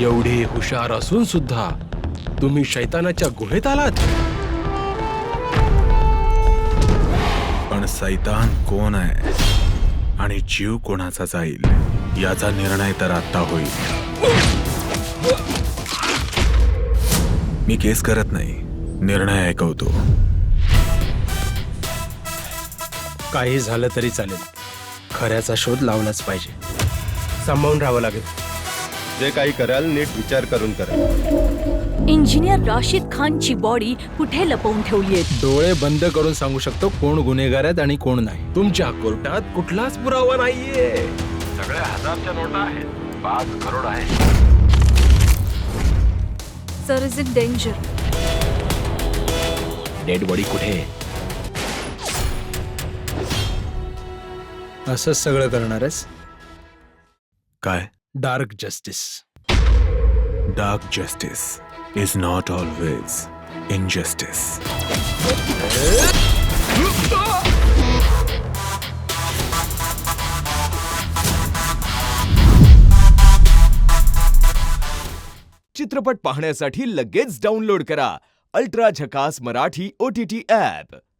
एवढे हुशार असून सुद्धा तुम्ही शैतानाच्या गुहेत आलात. पण सैतान कोण आहे आणि जीव कोणाचा जाईल याचा निर्णय तर आता होईल. मी केस करत नाही, निर्णय ऐकवतो. काही झालं तरी चालेल, खऱ्याचा शोध लावलाच पाहिजे. सांभाळून राहावं लागेल. जे काही कराल नीट विचार करून करा. इंजिनियर राशिद खानची बॉडी कुठे लपवून ठेवली आहे? डोळे बंद करून सांगू शकतो कोण गुन्हेगार आहेत आणि कोण नाही. तुमच्या कोर्टात कुठलाच पुरावा नाहीये. सगळ्या हजारच्या नोटा आहेत, 5 करोड आहे. Sir, is it danger? Dead body कुठे? असंच सगळं करणार आहेस? काय? Dark justice. Dark justice is not always injustice. चित्रपट पाहण्यासाठी लगेच डाउनलोड करा अल्ट्रा झकास मराठी OTT ॲप.